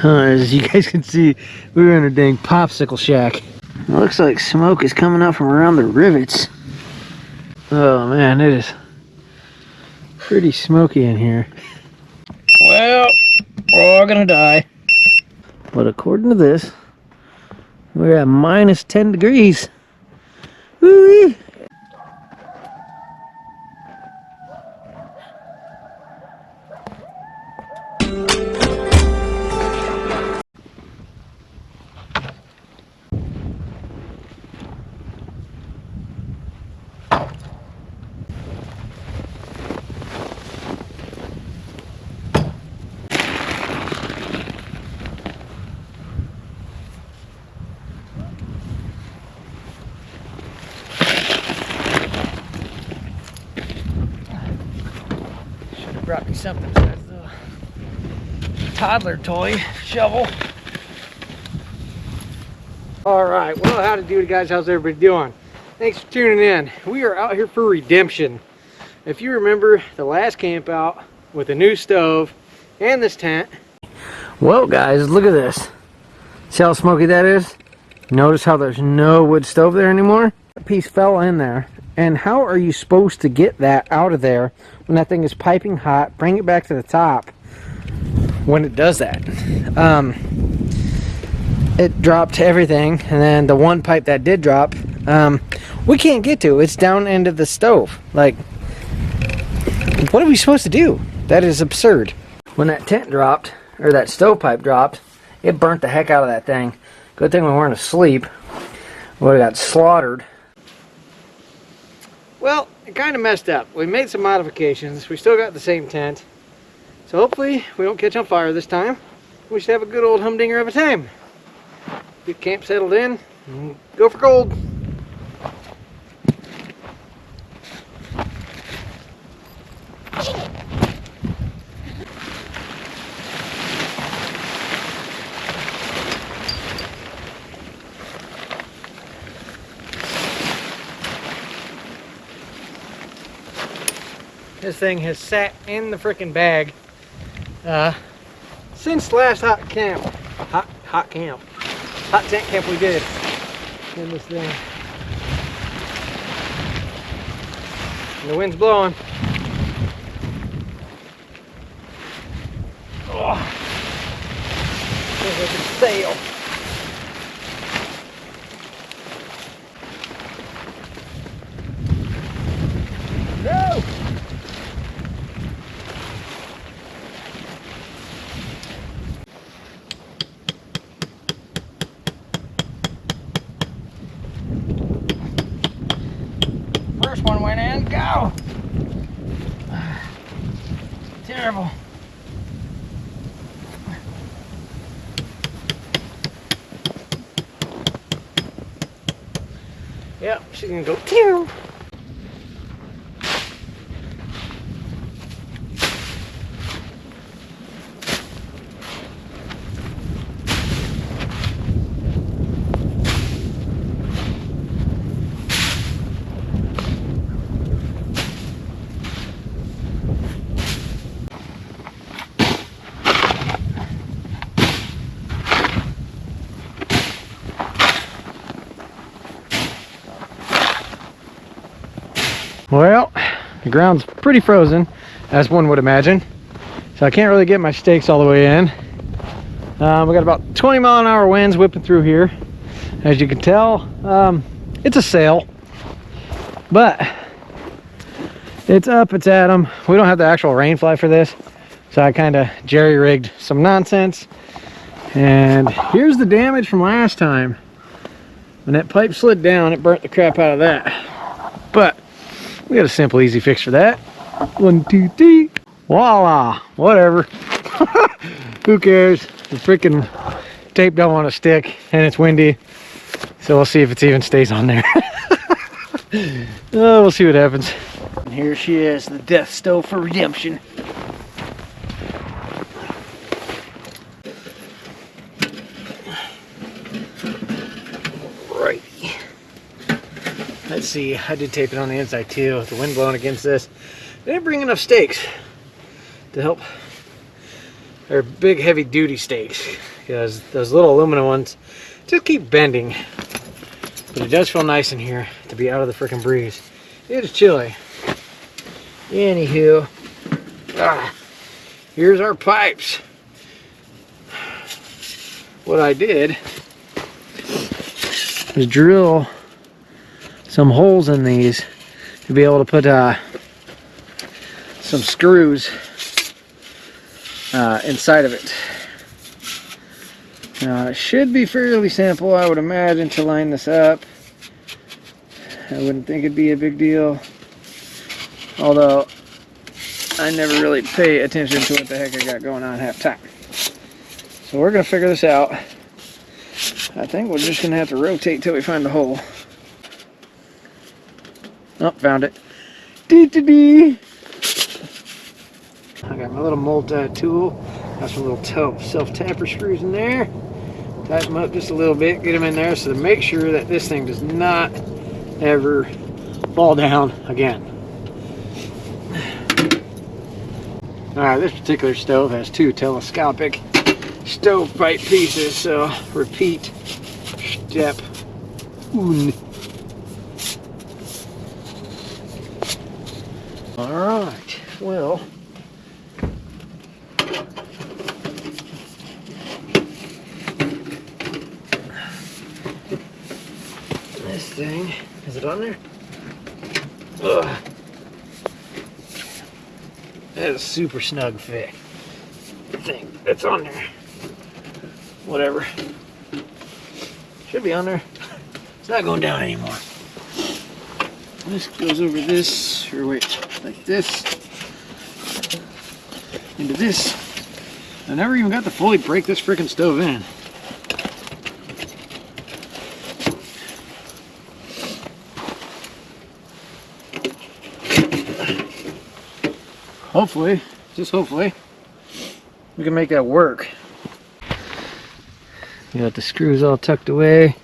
As you guys can see, we were in a dang popsicle shack. It looks like smoke is coming out from around the rivets. Oh man, it is pretty smoky in here. Well, we're all gonna die. But according to this, we're at minus 10 degrees. Woo-wee. Brought me something besides the toddler toy shovel. All right, well, howdy doody guys, how's everybody doing? Thanks for tuning in. We are out here for redemption. If you remember the last camp out with a new stove and this tent. Well guys, look at this. See how smoky that is? Notice how there's no wood stove there anymore? A piece fell in there. And how are you supposed to get that out of there when that thing is piping hot? Bring it back to the top when it does that. It dropped everything, and then the one pipe that did drop, we can't get to. It's down into the stove. Like, what are we supposed to do? That is absurd. When that tent dropped, or that stovepipe dropped, it burnt the heck out of that thing. Good thing we weren't asleep. We would have got slaughtered. Well, it kind of messed up. We made some modifications. We still got the same tent. So hopefully we don't catch on fire this time. We should have a good old humdinger of a time. Get camp settled in and go for gold. This thing has sat in the frickin' bag since last hot tent camp we did in this thing. And the wind's blowing. Oh, feels like it's sail. No! First one went in, go! Terrible. Yep, she's gonna go tear. Well, the ground's pretty frozen, as one would imagine, so I can't really get my stakes all the way in. We got about 20-mile-an-hour winds whipping through here. As you can tell, it's a sail, but it's up, it's at 'em. We don't have the actual rain fly for this, so I kind of jerry-rigged some nonsense. And here's the damage from last time. When that pipe slid down, it burnt the crap out of that. But we got a simple, easy fix for that. 1, 2, 3. Voila! Whatever. Who cares? The freaking tape don't want to stick, and it's windy. So we'll see if it even stays on there. Oh, we'll see what happens. And here she is, the death stove for redemption. Let's see, I did tape it on the inside too, with the wind blowing against this. I didn't bring enough stakes to help They're big heavy duty stakes because those little aluminum ones just keep bending. But it does feel nice in here to be out of the freaking breeze. It is chilly. Anywho, here's our pipes. What I did was drill some holes in these to be able to put some screws inside of it. Now it should be fairly simple, I would imagine, to line this up. I wouldn't think it'd be a big deal, although I never really pay attention to what the heck I got going on half time. So we're gonna figure this out. I think we're just gonna have to rotate till we find the hole. Oh, found it. Dee-dee-dee. I got my little multi tool. Got some little self-tapper screws in there. Tighten them up just a little bit, get them in there so to make sure that this thing does not ever fall down again. Alright, this particular stove has two telescopic stovepipe pieces, so repeat step one. Alright, well, this thing, is it on there? Ugh. That is a super snug fit. I think that's on there. Whatever. Should be on there. It's not going down anymore. This goes over this, or wait, like this, into this. I never even got to fully break this freaking stove in. Hopefully, just hopefully, we can make that work. You got the screws all tucked away.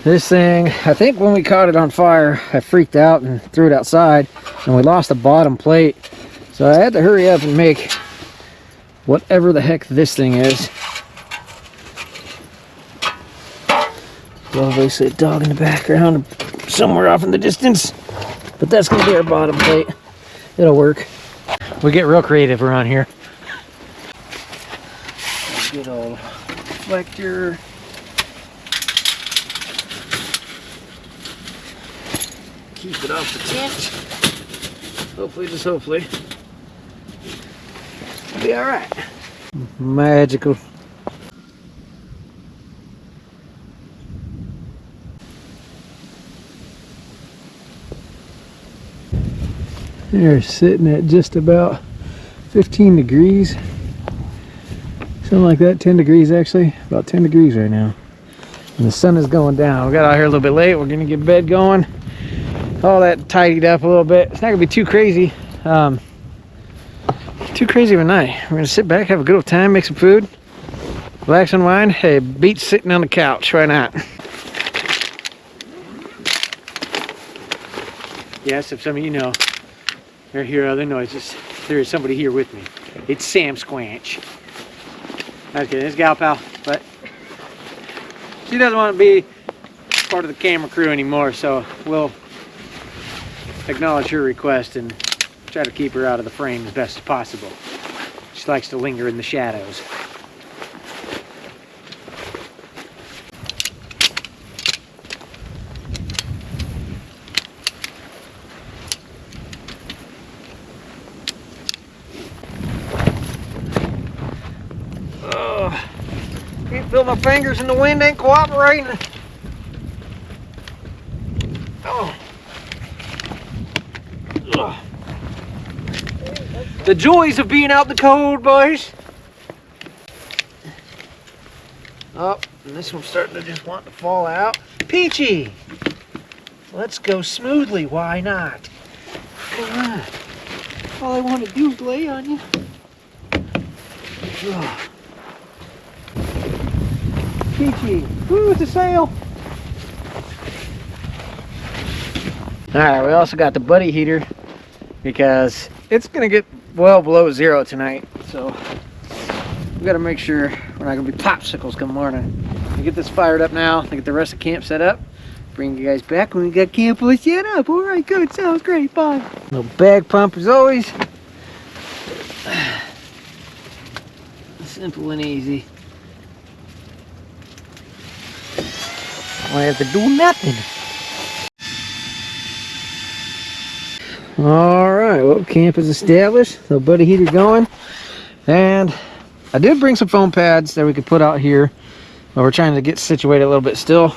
This thing, I think when we caught it on fire, I freaked out and threw it outside, and we lost the bottom plate. So I had to hurry up and make whatever the heck this thing is. There's obviously a dog in the background somewhere off in the distance, but that's gonna be our bottom plate. It'll work. We get real creative around here. Good old reflector. Keep it off the tent. Hopefully, just hopefully, it'll be all right. Magical. They're sitting at just about 15 degrees. Something like that, 10 degrees actually. About 10 degrees right now. And the sun is going down. We got out here a little bit late. We're gonna get bed going. All that tidied up a little bit. It's not gonna be too crazy. Too crazy of a night. We're gonna sit back, have a good old time, make some food, relax, unwind. Hey, beach sitting on the couch. Why not? Yes, if some of you know or hear other noises, there is somebody here with me. It's Sam Squanch. Okay, this gal pal, but she doesn't want to be part of the camera crew anymore, so we'll acknowledge her request and try to keep her out of the frame as best as possible. She likes to linger in the shadows. Can't feel my fingers and the wind ain't cooperating. Oh. Ugh. The joys of being out in the cold, boys. Oh, and this one's starting to just want to fall out. Peachy! Let's go smoothly, why not? Come on. All I want to do is lay on you. Ugh. Peachy! Woo, it's a sail! Alright, we also got the buddy heater because it's gonna get well below zero tonight, so we gotta make sure we're not gonna be popsicles come morning. We get this fired up now, get the rest of camp set up. Bring you guys back when we got camp fully set up. All right, good, sounds great, bye. Little bag pump as always. Simple and easy. I have to do nothing. All right, well, camp is established. So buddy heater going. And I did bring some foam pads that we could put out here. But we're trying to get situated a little bit still.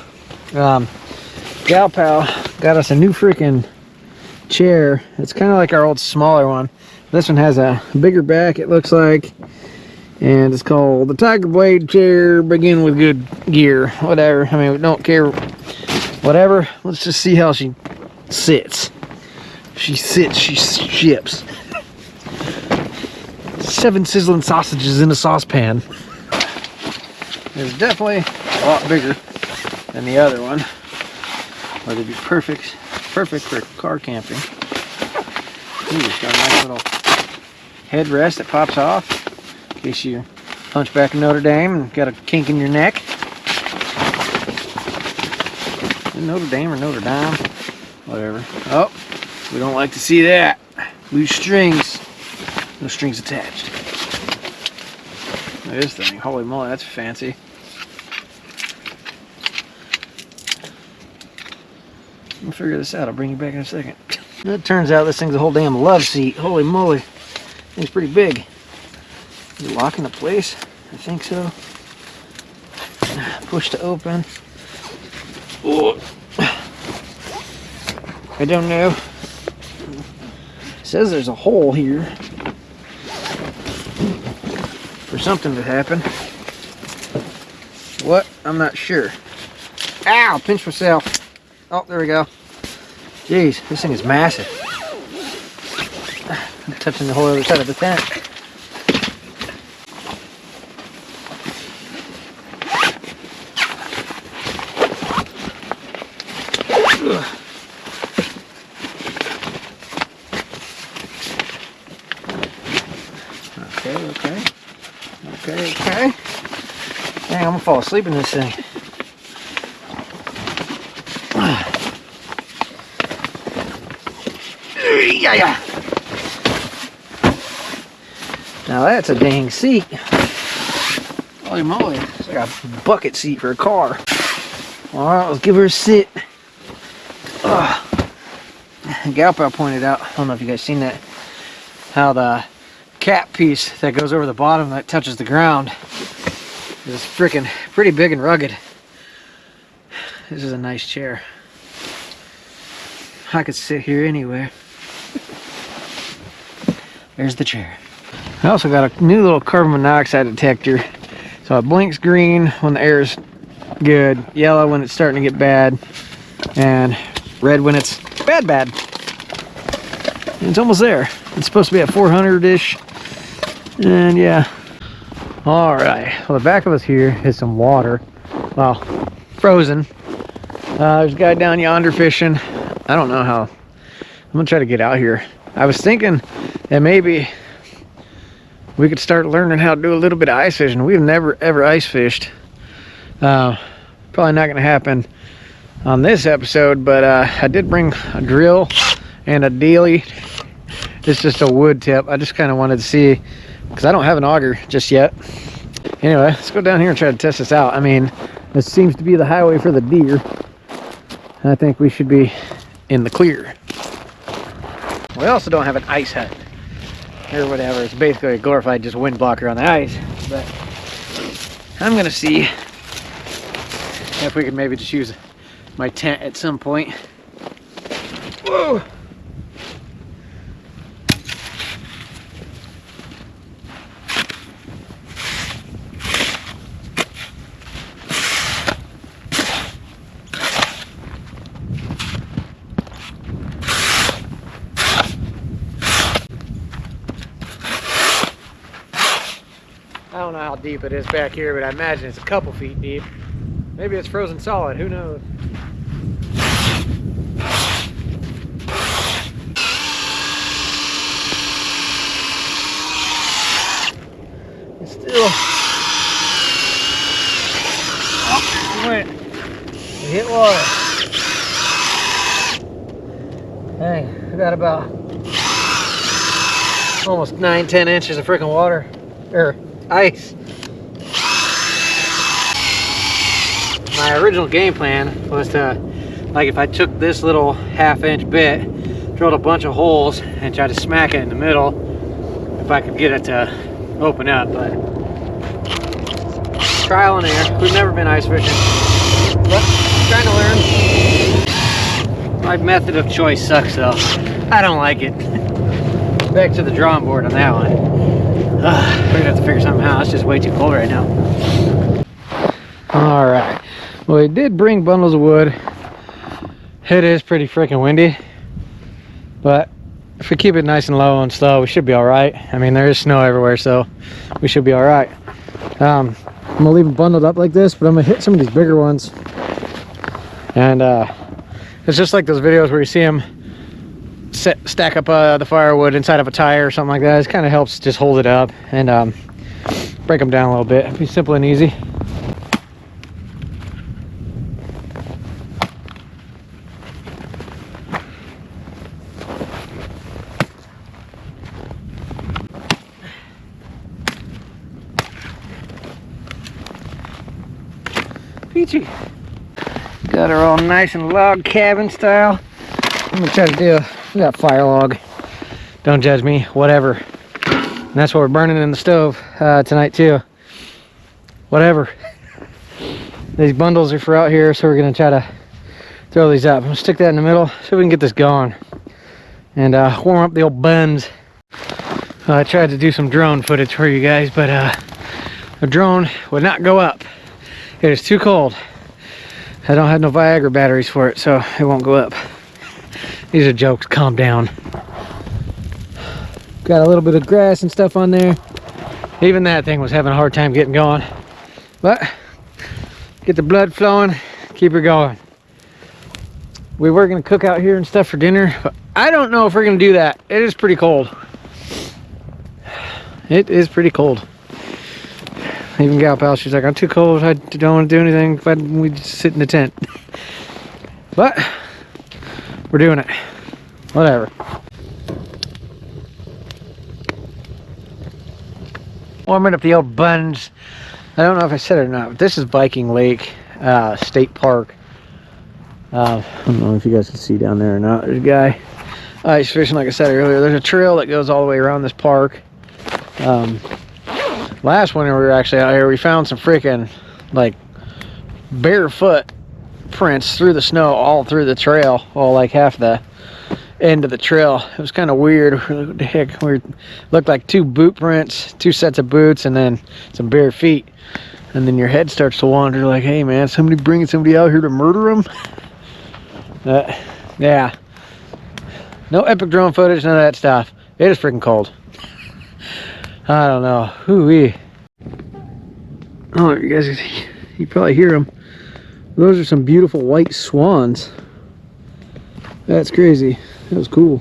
Gal Pal got us a new freaking chair. It's kind of like our old smaller one. This one has a bigger back, it looks like. And it's called the Tiger Blade chair, begin with good gear. Whatever, I mean, we don't care. Whatever, let's just see how she sits. She sits, she ships. 7 sizzling sausages in a saucepan. It's definitely a lot bigger than the other one. But it'd be perfect for car camping. Ooh, it's got a nice little headrest that pops off in case you punch back in Notre Dame and got a kink in your neck. Notre Dame or Notre Dame, whatever. Oh, we don't like to see that. Loose strings, no strings attached. Look at this thing, holy moly, that's fancy. We'll figure this out. I'll bring you back in a second. It turns out this thing's a whole damn love seat. Holy moly. Thing's pretty big. Is it lock into place? I think so. Push to open. Oh. I don't know. It says there's a hole here for something to happen. What? I'm not sure. Ow! Pinch myself. Oh, there we go. Jeez, this thing is massive. I'm touching the whole other side of the tent. Okay. Dang, I'm gonna fall asleep in this thing. Yeah. Now that's a dang seat. Holy moly, it's like a bucket seat for a car. Alright, let's give her a sit. Galpal pointed out, I don't know if you guys seen that, how the cap piece that goes over the bottom that touches the ground is freaking pretty big and rugged. This is a nice chair. I could sit here anywhere. There's the chair. I also got a new little carbon monoxide detector. So it blinks green when the air is good, yellow when it's starting to get bad, and red when it's bad. And it's almost there. It's supposed to be at 400-ish. And yeah. Alright. Well, the back of us here is some water. Well, frozen. There's a guy down yonder fishing. I don't know how. I'm gonna try to get out here. I was thinking that maybe we could start learning how to do a little bit of ice fishing. We've never ever ice fished. Probably not gonna happen on this episode, but I did bring a drill and a dealie. It's just a wood tip. I just kind of wanted to see, because I don't have an auger just yet. Anyway, let's go down here and try to test this out. I mean, this seems to be the highway for the deer. I think we should be in the clear. We also don't have an ice hut or whatever. It's basically a glorified just wind blocker on the ice. But I'm gonna see if we can maybe just use my tent at some point. Whoa! I don't know how deep it is back here, but I imagine it's a couple feet deep. Maybe it's frozen solid, who knows? It's still water. Dang, I got about almost 9-10 inches of freaking water, or ice. My original game plan was to, like, if I took this little 1/2-inch bit, drilled a bunch of holes and tried to smack it in the middle, if I could get it to open up. But trial and error. We've never been ice fishing, but trying to learn. My method of choice sucks though. I don't like it. Back to the drawing board on that one. We're gonna have to figure something out. It's just way too cold right now. All right. Well, we did bring bundles of wood. It is pretty freaking windy, but if we keep it nice and low and slow, we should be all right. I mean, there is snow everywhere, so we should be all right. I'm gonna leave them bundled up like this, but I'm gonna hit some of these bigger ones. And it's just like those videos where you see them stack up the firewood inside of a tire or something like that. It kind of helps just hold it up and break them down a little bit. It'd be simple and easy. Peachy. Got her all nice and log cabin style. I'm gonna try to do we got fire log. Don't judge me, whatever. And that's what we're burning in the stove tonight too. Whatever. These bundles are for out here, so we're gonna try to throw these up. I'm gonna stick that in the middle so we can get this going. And warm up the old buns. I tried to do some drone footage for you guys, but the drone would not go up. It is too cold. I don't have no Viagra batteries for it, so it won't go up. These are jokes, calm down. Got a little bit of grass and stuff on there. Even that thing was having a hard time getting going. But, get the blood flowing, keep her going. We were gonna cook out here and stuff for dinner, but I don't know if we're gonna do that. It is pretty cold. It is pretty cold. Even Gal Pal, she's like, I'm too cold, I don't want to do anything, we just sit in the tent. But, we're doing it. Whatever. Warming up the old buns. I don't know if I said it or not, but this is Viking Lake State Park. I don't know if you guys can see down there or not. There's a guy ice fishing, like I said earlier. There's a trail that goes all the way around this park. Last winter we were actually out here, we found some freaking like barefoot prints through the snow all through the trail, all like half the end of the trail. It was kind of weird. What the heck? We looked like 2 boot prints, 2 sets of boots, and then some bare feet. And then your head starts to wander like, hey man, somebody bringing somebody out here to murder them? Yeah. No epic drone footage, none of that stuff. It is freaking cold. I don't know. Hoo-wee. Oh, you guys, you probably hear them. Those are some beautiful white swans. That's crazy. That was cool.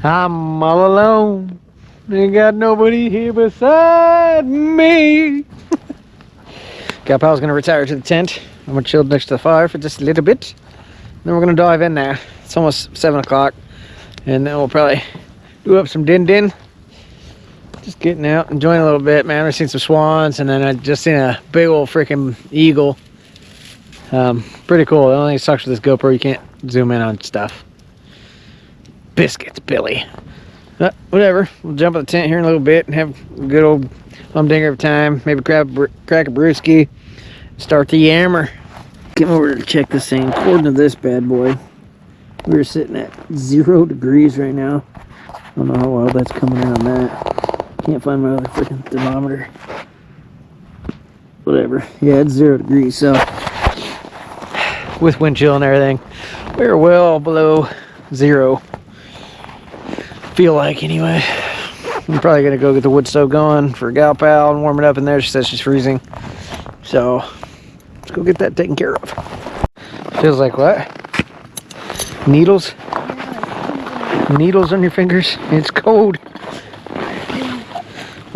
I'm all alone. Ain't got nobody here beside me. Gal Pal's gonna retire to the tent. I'm gonna chill next to the fire for just a little bit. Then we're gonna dive in there. It's almost 7 o'clock, and then we'll probably do up some din. Just getting out, enjoying a little bit, man. I've seen some swans, and then I just seen a big old freaking eagle. Pretty cool. The only thing that sucks with this GoPro, you can't zoom in on stuff. Biscuits, Billy. But whatever. We'll jump in the tent here in a little bit and have a good old humdinger of a time. Maybe crack a brewski. Start the yammer. Came over to check this thing. According to this bad boy, we're sitting at 0 degrees right now. I don't know how well that's coming in on that. Can't find my other freaking thermometer. Whatever. Yeah, it's 0 degrees, so with wind chill and everything, we're well below 0. Feel like, anyway. I'm probably gonna go get the wood stove going for Gal Pal and warm it up in there. She says she's freezing, so let's go get that taken care of. Feels like what? Needles? Needles on your fingers? It's cold.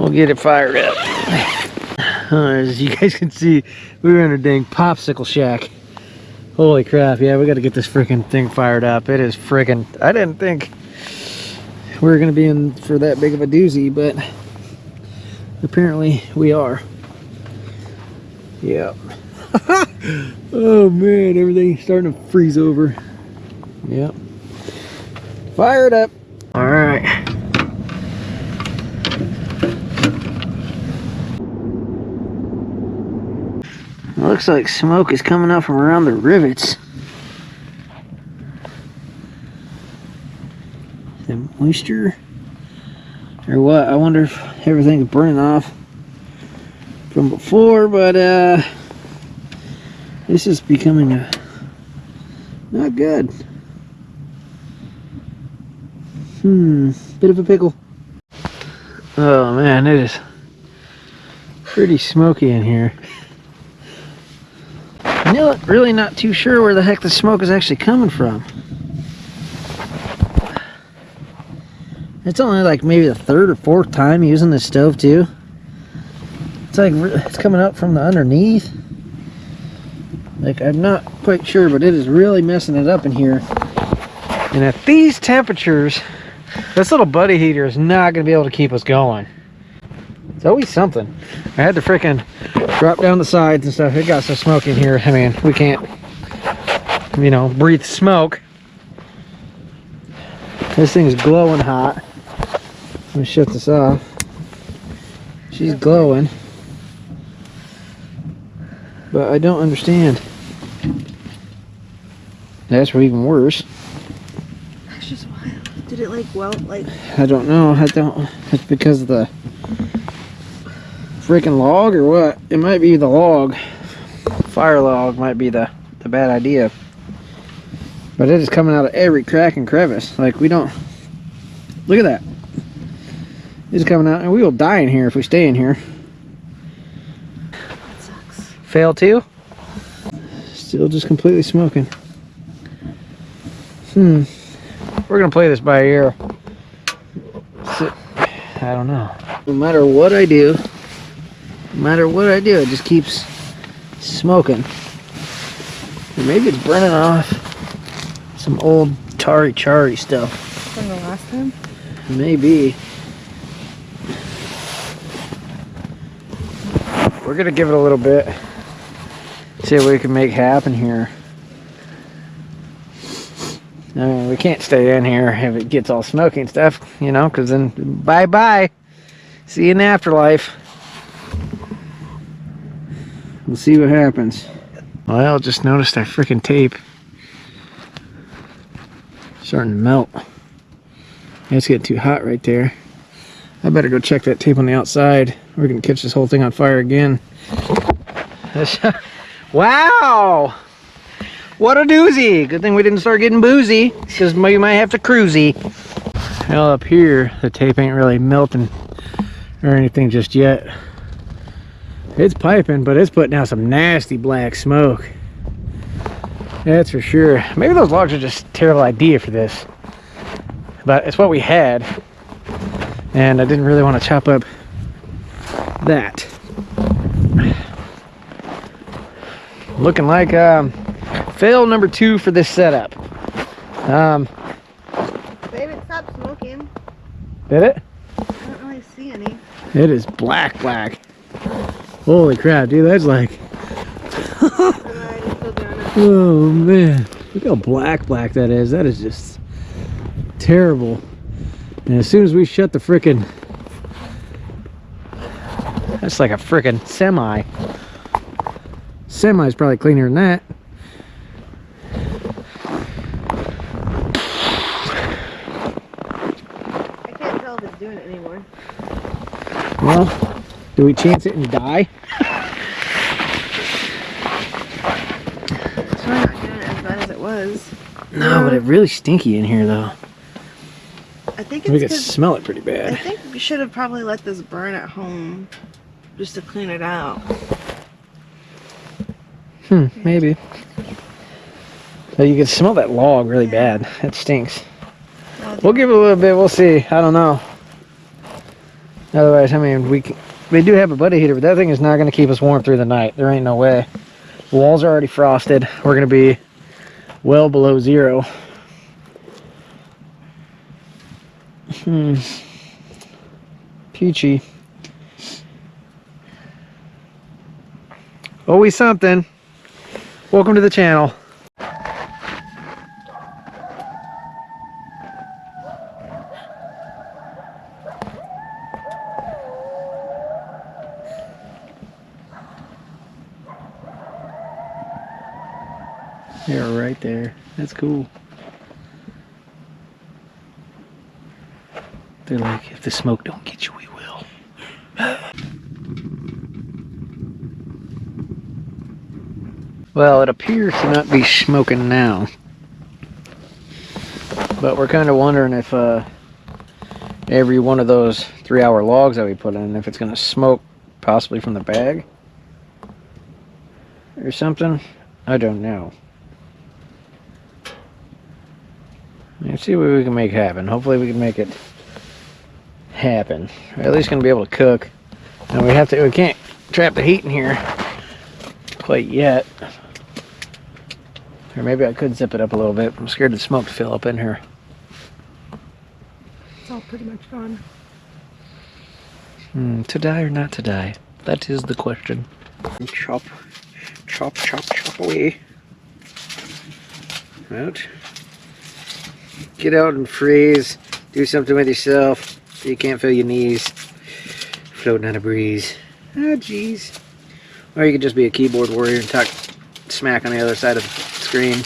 We'll get it fired up. As you guys can see, we were in a dang popsicle shack. Holy crap, yeah, we got to get this freaking thing fired up. It is freaking, I didn't think we were going to be in for that big of a doozy, but apparently we are. Yeah. Oh man, everything's starting to freeze over. Yep. Fire it up. All right. Looks like smoke is coming up from around the rivets. The moisture or what? I wonder if everything's burning off from before, but this is becoming not good. Bit of a pickle. Oh man, it is pretty smoky in here. I'm really not too sure where the heck the smoke is actually coming from. It's only like maybe the third or fourth time using this stove too. It's like it's coming up from the underneath. Like, I'm not quite sure, but it is really messing it up in here. And at these temperatures, this little buddy heater is not going to be able to keep us going. It's always something. I had to freaking drop down the sides and stuff. It got so smoky in here. I mean, we can't, you know, breathe smoke. This thing's glowing hot. Let me shut this off. She's glowing. But I don't understand. That's even worse. That's just wild. Did it like welt like? I don't know. It's because of the freaking log or what? It might be the log. Fire log might be the bad idea. But it is coming out of every crack and crevice. Like, we don't. Look at that. It's coming out, and we will die in here if we stay in here. That sucks. Fail too? Still just completely smoking. We're gonna play this by ear. I don't know. No matter what I do, it just keeps smoking. Or maybe it's burning off some old chari stuff. From the last time? Maybe. We're gonna give it a little bit. See what we can make happen here. I mean, we can't stay in here if it gets all smoky and stuff, you know, because then bye-bye. See you in the afterlife. We'll see what happens. Well, I just noticed our freaking tape starting to melt. It's getting too hot right there. I better go check that tape on the outside. We're gonna catch this whole thing on fire again. Wow! What a doozy! Good thing we didn't start getting boozy, because we might have to cruisy. Well, up here, the tape ain't really melting or anything just yet. It's piping, but it's putting out some nasty black smoke. That's for sure. Maybe those logs are just a terrible idea for this. But it's what we had. And I didn't really want to chop up that. Looking like fail number 2 for this setup. Babe, it stopped smoking. Did it? I don't really see any. It is black. Holy crap, dude, that's like oh man, look how black that is. That is just terrible. And as soon as we shut the frickin', that's like a frickin' semi. Semi's probably cleaner than that. I can't tell if it's doing it anymore. Well, do we chance it and die? It's probably not doing it as bad as it was. No, but it's really stinky in here though. I think We it's could 'cause smell it pretty I bad. think we should have probably let this burn at home just to clean it out. Maybe. But you can smell that log really bad. That stinks. We'll give it a little bit, we'll see. I don't know. Otherwise, I mean, we do have a buddy heater, but that thing is not going to keep us warm through the night. There ain't no way. The walls are already frosted. We're going to be well below zero. Peachy. Always something. Welcome to the channel. They're right there. That's cool. They're like, if the smoke don't get you, we will. Well, it appears to not be smoking now. But we're kind of wondering if every one of those 3-hour logs that we put in, if it's going to smoke possibly from the bag or something. I don't know. Let's see what we can make happen. Hopefully we can make it happen. We're at least going to be able to cook. And we can't trap the heat in here quite yet. Or maybe I could zip it up a little bit. I'm scared the smoke to fill up in here. It's all pretty much gone. To die or not to die? That is the question. Chop, chop, chop, chop away. Out. Get out and freeze. Do something with yourself so you can't feel your knees floating on a breeze. Oh, jeez. Or you could just be a keyboard warrior and talk smack on the other side of the screen.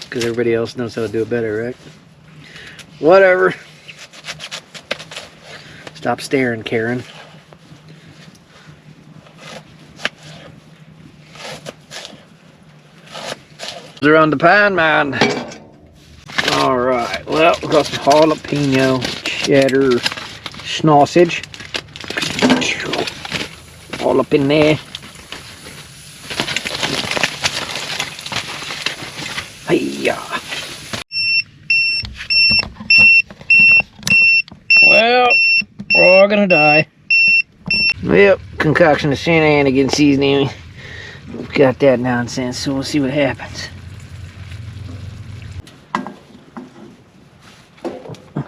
Because everybody else knows how to do it better, right? Whatever. Stop staring, Karen. They're on the pan, man. Alright, well, we've got some jalapeno cheddar sausage. All up in there. Hiya. Well, we're all gonna die. Yep, concoction of shenanigans seasoning. We've got that nonsense, so we'll see what happens.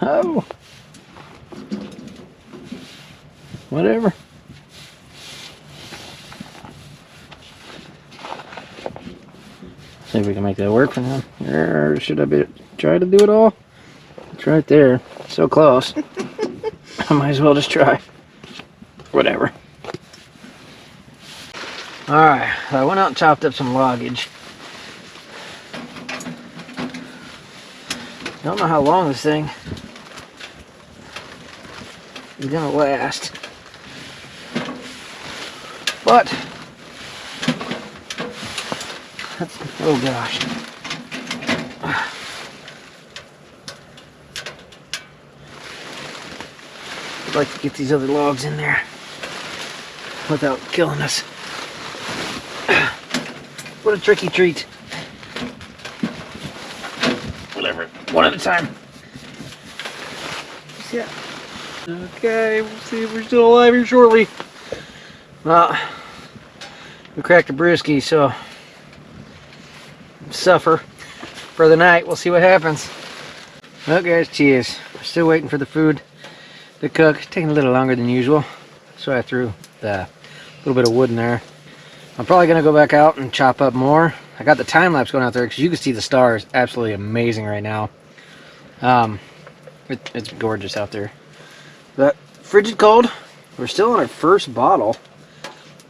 Oh. Whatever. See if we can make that work for now. Or should I try to do it all? It's right there. So close. I might as well just try. Whatever. Alright, I went out and chopped up some loggage. Don't know how long this thing is gonna last. But oh gosh. I'd like to get these other logs in there without killing us. What a tricky treat. Whatever. One at a time. Yeah. Okay, we'll see if we're still alive here shortly. We cracked a brewski, so suffer for the night. We'll see what happens. Well, guys, cheers. We're still waiting for the food to cook. It's taking a little longer than usual, so I threw the little bit of wood in there. I'm probably gonna go back out and chop up more. I got the time lapse going out there because you can see the stars. Absolutely amazing right now. It's gorgeous out there. But frigid cold. We're still on our first bottle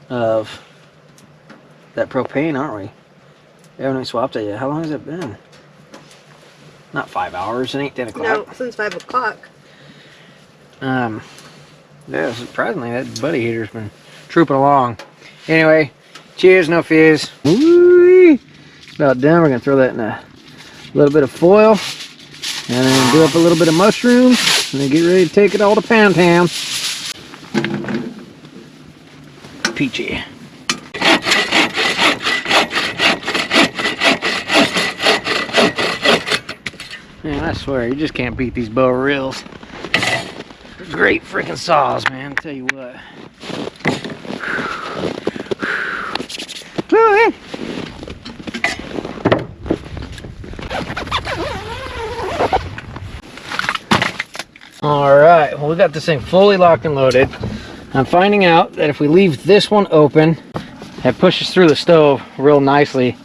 of that propane, aren't we? We haven't even swapped it yet. How long has it been? Not 5 hours. It ain't 10 o'clock. No, since 5 o'clock. Yeah, surprisingly, that buddy heater's been trooping along. Anyway, cheers, no fizz. Woo-wee. It's about done. We're gonna throw that in a little bit of foil, and then do up a little bit of mushrooms, and then get ready to take it all to Pound Town. Peachy. Man, I swear, you just can't beat these bow reels. Great freaking saws, man. I'll tell you what. All right, well, we got this thing fully locked and loaded. I'm finding out that if we leave this one open, it pushes through the stove real nicely.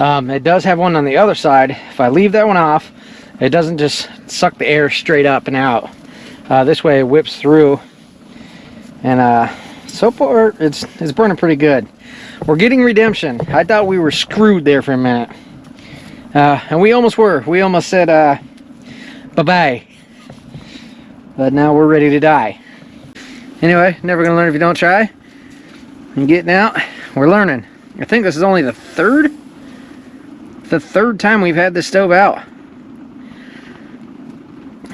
It does have one on the other side. If I leave that one off, it doesn't just suck the air straight up and out. This way it whips through, and so far it's burning pretty good. We're getting redemption. I thought we were screwed there for a minute, and we almost were. We almost said bye-bye, but now we're ready to die. Anyway, never gonna learn if you don't try. And getting out, we're learning. I think this is only the third time we've had this stove out.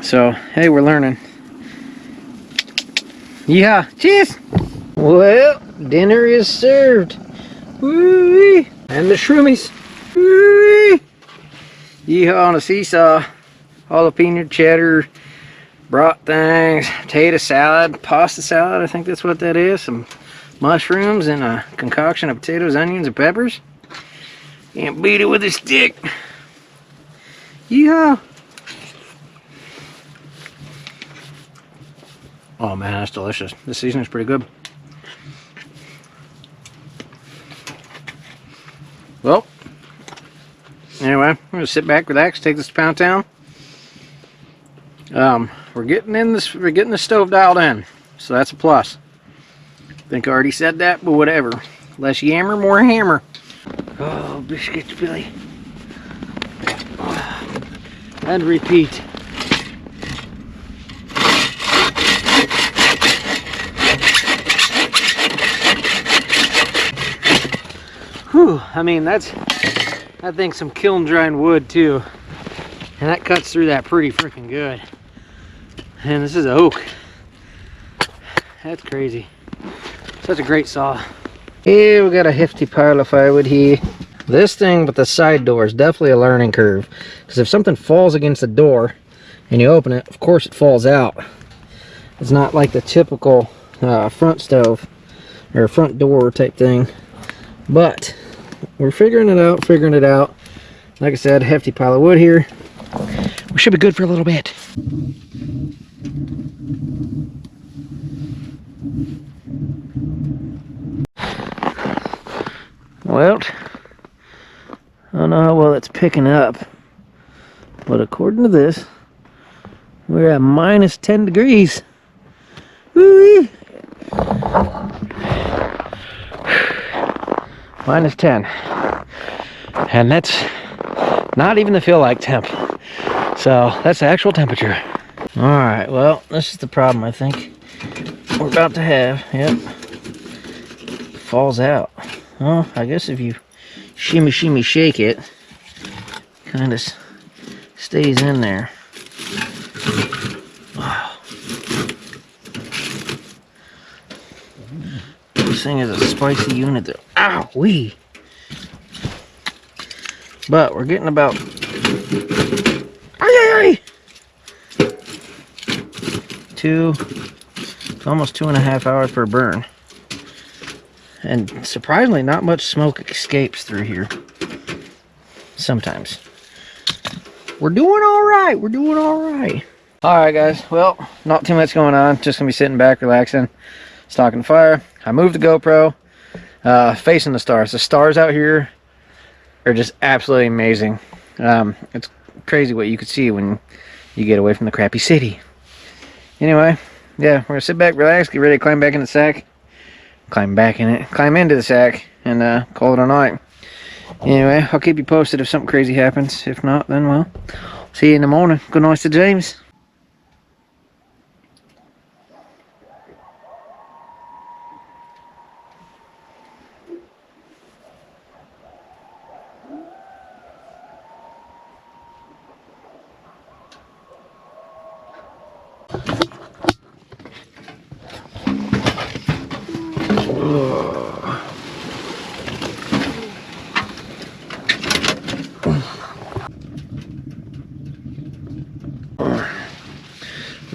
So, hey, we're learning. Yeah, cheers! Well, dinner is served. Woo-wee! And the shroomies. Woo-wee! Yeehaw on a seesaw. Jalapeno cheddar, brat things, potato salad, pasta salad, I think that's what that is. Some mushrooms and a concoction of potatoes, onions, and peppers. Can't beat it with a stick. Yeehaw! Oh man, that's delicious. This seasoning's pretty good. Well, anyway, I'm gonna sit back, relax, take this to Pound Town. We're getting the stove dialed in, so that's a plus. I think I already said that, but whatever. Less yammer, more hammer. Oh, biscuits, Billy. And repeat. Whew, I mean, that thing's some kiln drying wood too. And that cuts through that pretty freaking good. And this is oak. That's crazy. Such a great saw. Here we got a hefty pile of firewood here. This thing with the side door is definitely a learning curve. Because if something falls against the door and you open it, of course it falls out. It's not like the typical front stove or front door type thing. But we're figuring it out. Like I said, hefty pile of wood here. We should be good for a little bit. Well, I don't know how well it's picking up, but according to this, we're at minus 10 degrees. Woo-wee. Minus 10. And that's not even the feel like temp. So that's the actual temperature. Alright, well, this is the problem I think we're about to have. Yep. Falls out. Well, I guess if you shimmy shake it, kind of stays in there. Wow. This thing is a spicy unit though. Ow wee! But we're getting about almost 2.5 hours per burn. And surprisingly, not much smoke escapes through here. Sometimes. We're doing alright. We're doing alright. Alright guys, well, not too much going on. Just gonna be sitting back, relaxing, stalking the fire. I moved the GoPro, facing the stars. The stars out here are just absolutely amazing. It's crazy what you could see when you get away from the crappy city. Anyway, yeah, we're gonna sit back, relax, get ready to climb back in the sack. Climb into the sack, and call it a night. Anyway, I'll keep you posted if something crazy happens. If not, then well, see you in the morning. Good night to James.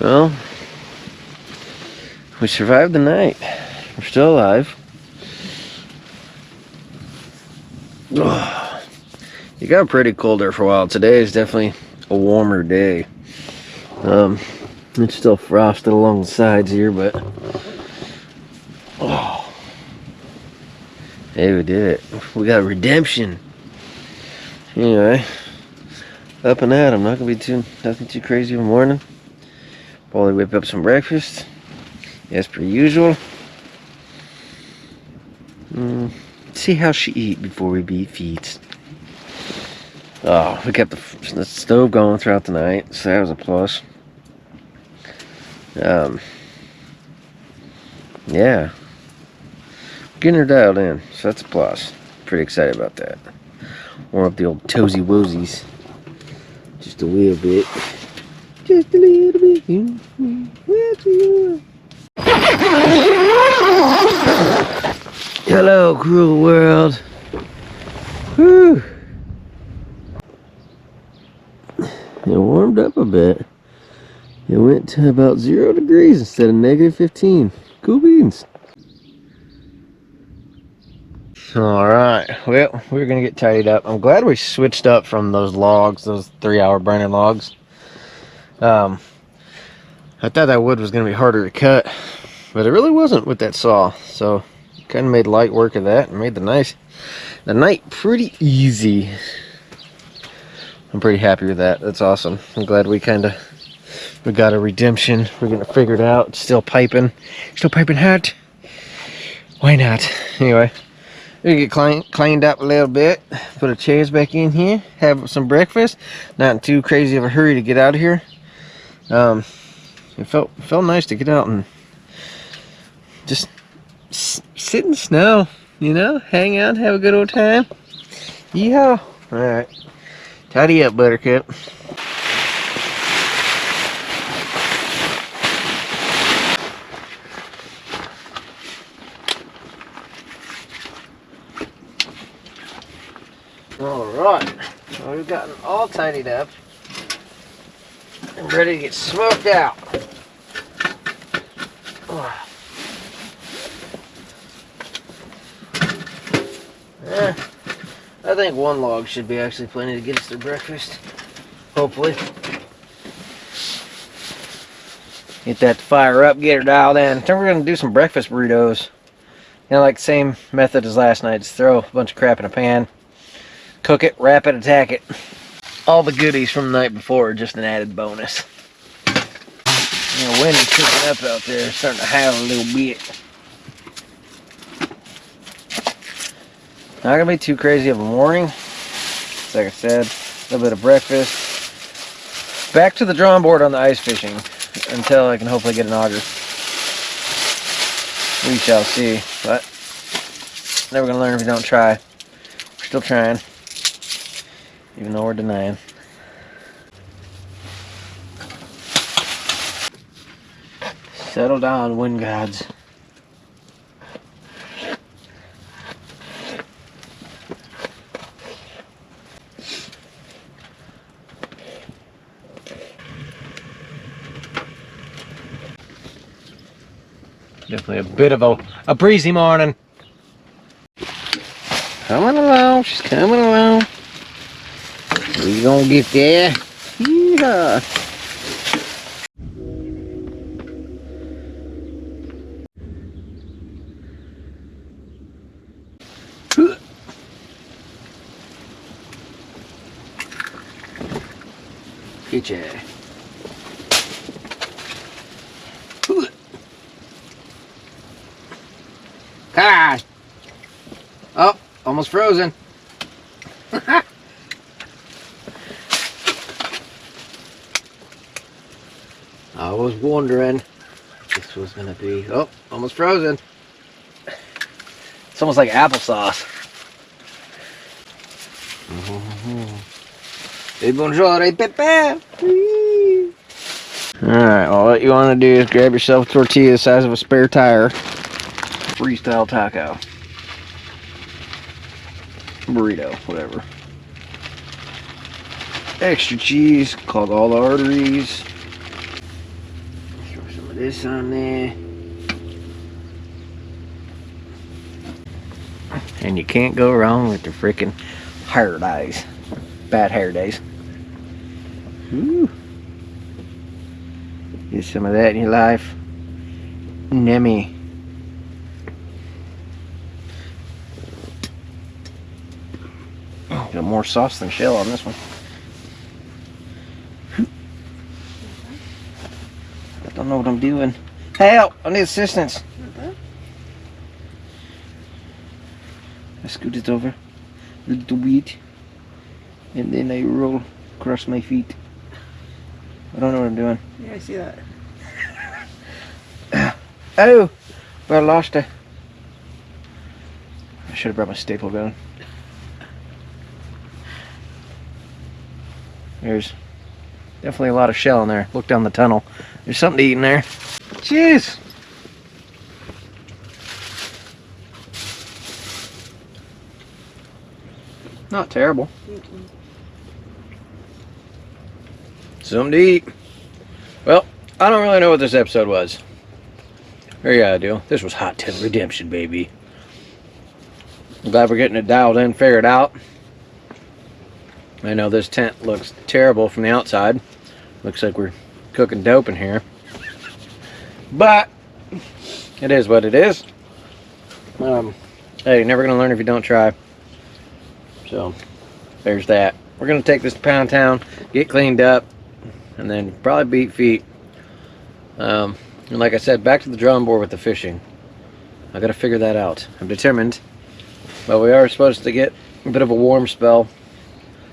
Well, We survived the night. We're still alive. Oh, it got pretty cold there for a while. Today is definitely a warmer day. It's still frosted along the sides here, but oh, hey, we did it. We got redemption. Anyway, up and at 'em. Not gonna be nothing too crazy in the morning. Probably whip up some breakfast, as per usual. See how she eat before we beat feet. Oh, we kept the stove going throughout the night, so that was a plus. Yeah, getting her dialed in, so that's a plus. Pretty excited about that. Warm up the old toesy woesies just a little bit. Just a little bit. Hello, cruel world. Whew. It warmed up a bit. It went to about 0 degrees instead of -15. Cool beans. Alright, well, we're gonna get tidied up. I'm glad we switched up from those logs, those 3-hour burning logs. I thought that wood was gonna be harder to cut, but it really wasn't with that saw. So kind of made light work of that and made the night pretty easy. I'm pretty happy with that. That's awesome. I'm glad we got a redemption. We're getting it figured out. It's still piping hot. Why not? Anyway, we get cleaned up a little bit. Put our chairs back in here. Have some breakfast. Not in too crazy of a hurry to get out of here. It felt nice to get out and just sit in the snow, you know, hang out, have a good old time. Yeehaw. Alright. Tidy up, Buttercup. Alright. Well, we've gotten all tidied up and ready to get smoked out. I think one log should be actually plenty to get us their breakfast. Hopefully. Get that fire up, get her dialed in. Then we're going to do some breakfast burritos. You know, like the same method as last night. Just throw a bunch of crap in a pan, cook it, wrap it, attack it. All the goodies from the night before are just an added bonus. You know, wind is picking up out there. It's starting to howl a little bit. Not gonna be too crazy of a morning. Like I said, a little bit of breakfast. Back to the drawing board on the ice fishing until I can hopefully get an auger. We shall see, but never gonna learn if you don't try. We're still trying, even though we're denying. Settle down, wind gods. Definitely a bit of a breezy morning. Coming along, she's coming along. We gonna get there. Yeah. Get ya. God. Oh, almost frozen. I was wondering if this was gonna be, oh, almost frozen. It's almost like applesauce. Et bonjour, Pepe. Alright, well, what you want to do is grab yourself a tortilla the size of a spare tire. Freestyle taco. Burrito, whatever. Extra cheese, clog all the arteries. Throw some of this on there. and you can't go wrong with the freaking hair days. Bad hair days. Ooh. Get some of that in your life. Nemmy. Got more sauce than shell on this one. I don't know what I'm doing. Help! I need assistance. I scoot it over a little bit, and then I roll across my feet. I don't know what I'm doing. Yeah, I see that. Oh! Well, I lost it. I should have brought my staple gun. There's definitely a lot of shell in there. Look down the tunnel. There's something to eat in there. Jeez! Not terrible. Something to eat. Well, I don't really know what this episode was. Here you go. This was Hottent Redemption, baby. I'm glad we're getting it dialed in, figured out. I know this tent looks terrible from the outside. Looks like we're cooking dope in here. But it is what it is. Hey, you're never gonna learn if you don't try. So there's that. We're gonna take this to Pound Town, get cleaned up, and then probably beat feet. And like I said, back to the drawing board with the fishing. I gotta figure that out. I'm determined. But we are supposed to get a bit of a warm spell.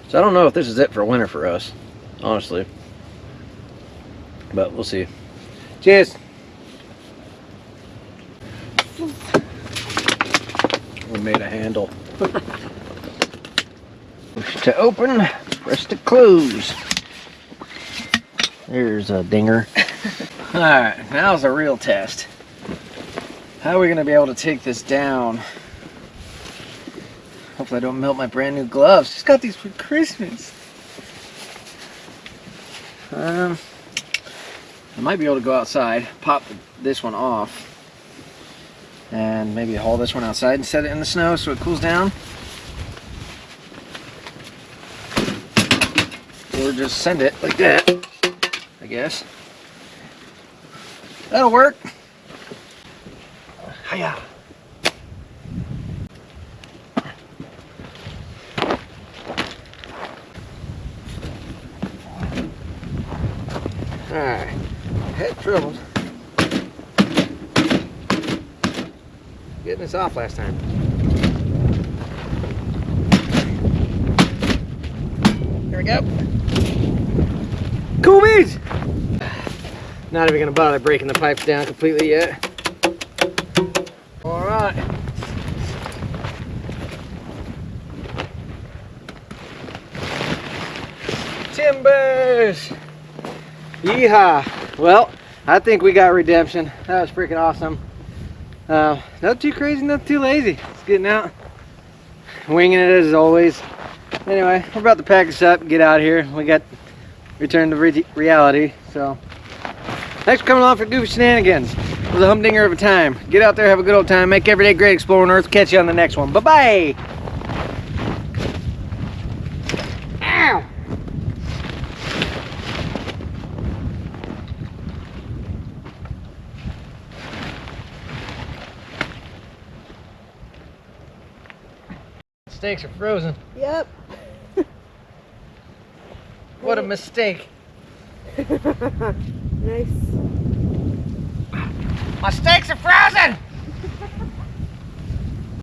So I don't know if this is it for winter for us, honestly. But we'll see. Cheers! We made a handle. Push to open, press to close. There's a dinger. Alright, now's the real test. How are we going to be able to take this down? Hopefully I don't melt my brand new gloves. Just got these for Christmas. I might be able to go outside, pop this one off, and maybe haul this one outside and set it in the snow so it cools down. Or just send it like that, I guess. That'll work. Hiya. Alright, had troubles getting this off last time. There we go. Cool beans! Not even gonna bother breaking the pipes down completely yet. Alright. Timbers! Yeehaw! Well, I think we got redemption. That was freaking awesome. Not too crazy, not too lazy. Just getting out, winging it as always. Anyway, we're about to pack this up and get out of here. We got return to reality. So, thanks for coming along for Goofy Shenanigans. It was a humdinger of a time. Get out there, have a good old time, make every day great exploring Earth. Catch you on the next one. Bye bye. Ow! Steaks are frozen. Yep. What a mistake. Nice. My steaks are frozen!